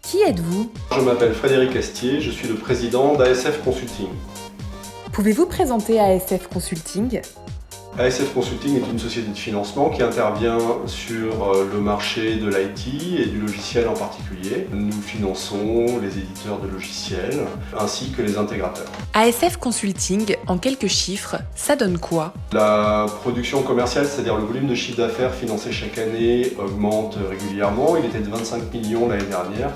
Qui êtes-vous? Je m'appelle Frédéric Astier, je suis le président d'ASF Consulting. Pouvez-vous présenter ASF Consulting? ASF Consulting est une société de financement qui intervient sur le marché de l'IT et du logiciel en particulier. Nous finançons les éditeurs de logiciels ainsi que les intégrateurs. ASF Consulting, en quelques chiffres, ça donne quoi? La production commerciale, c'est-à-dire le volume de chiffre d'affaires financé chaque année, augmente régulièrement. Il était de 25 millions l'année dernière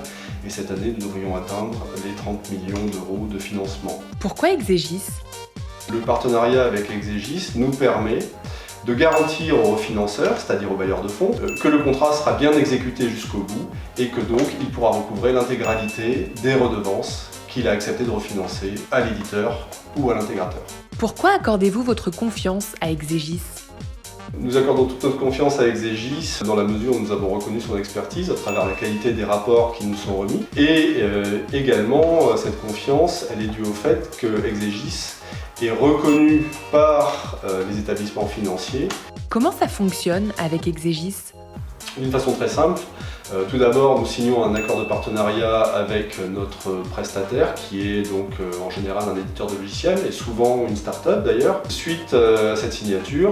et cette année, nous devrions atteindre les 30 millions d'euros de financement. Pourquoi Exegis? Le partenariat avec Exegis nous permet de garantir aux refinanceurs, c'est-à-dire aux bailleurs de fonds, que le contrat sera bien exécuté jusqu'au bout et que donc il pourra recouvrer l'intégralité des redevances qu'il a accepté de refinancer à l'éditeur ou à l'intégrateur. Pourquoi accordez-vous votre confiance à Exegis? Nous accordons toute notre confiance à Exegis dans la mesure où nous avons reconnu son expertise à travers la qualité des rapports qui nous sont remis. Et également, cette confiance, elle est due au fait que Exegis est reconnu par les établissements financiers. Comment ça fonctionne avec Exegis? D'une façon très simple. Tout d'abord, nous signons un accord de partenariat avec notre prestataire, qui est donc en général un éditeur de logiciels et souvent une start-up d'ailleurs. Suite à cette signature,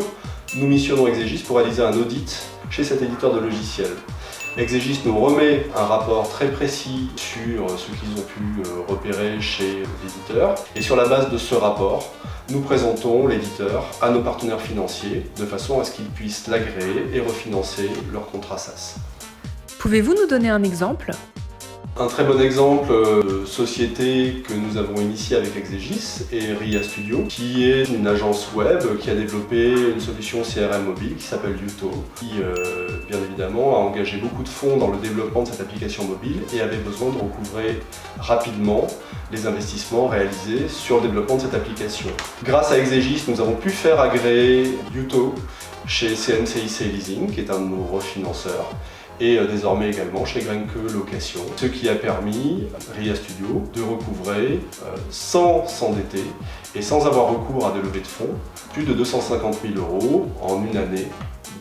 nous missionnons Exegis pour réaliser un audit chez cet éditeur de logiciels. Exegis nous remet un rapport très précis sur ce qu'ils ont pu repérer chez l'éditeur. Et sur la base de ce rapport, nous présentons l'éditeur à nos partenaires financiers de façon à ce qu'ils puissent l'agréer et refinancer leur contrat SaaS. Pouvez-vous nous donner un exemple? Un très bon exemple de société que nous avons initiée avec Exegis est RIA Studio, qui est une agence web qui a développé une solution CRM mobile qui s'appelle Yuto, qui bien évidemment a engagé beaucoup de fonds dans le développement de cette application mobile et avait besoin de recouvrer rapidement les investissements réalisés sur le développement de cette application. Grâce à Exegis, nous avons pu faire agréer Yuto chez CMCIC Leasing, qui est un de nos refinanceurs, et désormais également chez Grenke Location, ce qui a permis à RIA Studio de recouvrer sans s'endetter et sans avoir recours à des levées de fonds, plus de 250 000 € en une année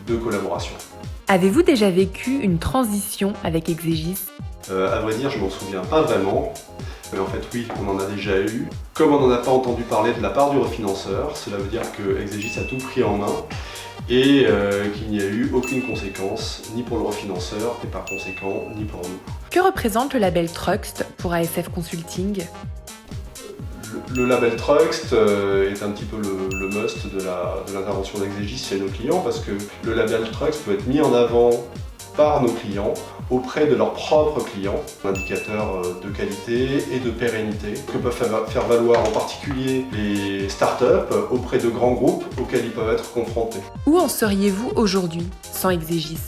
de collaboration. Avez-vous déjà vécu une transition avec Exegis? À vrai dire, je m'en souviens pas vraiment, mais en fait oui, on en a déjà eu. Comme on n'en a pas entendu parler de la part du refinanceur, cela veut dire que Exegis a tout pris en main et qu'il n'y a eu aucune conséquence, ni pour le refinanceur, et par conséquent, ni pour nous. Que représente le label Truxt pour ASF Consulting? Le label Truxt est un petit peu le must de l'intervention d'Exegis chez nos clients, parce que le label Truxt peut être mis en avant par nos clients auprès de leurs propres clients, un indicateur de qualité et de pérennité que peuvent faire valoir en particulier les startups auprès de grands groupes auxquels ils peuvent être confrontés. Où en seriez-vous aujourd'hui sans Exegis?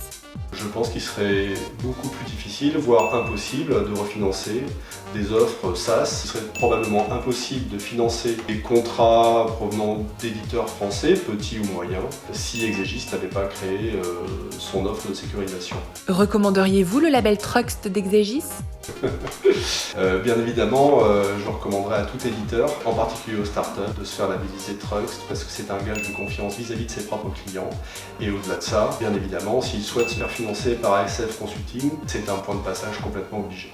Je pense qu'il serait beaucoup plus difficile, voire impossible, de refinancer des offres SaaS. Il serait probablement impossible de financer des contrats provenant d'éditeurs français, petits ou moyens, si Exegis n'avait pas créé son offre de sécurisation. Recommanderiez-vous le label Truxt d'Exegis? Bien évidemment, je recommanderais à tout éditeur, en particulier aux startups, de se faire labelliser Truxt parce que c'est un gage de confiance vis-à-vis de ses propres clients. Et au-delà de ça, bien évidemment, s'ils souhaitent se faire financer par ASF Consulting, c'est un point de passage complètement obligé.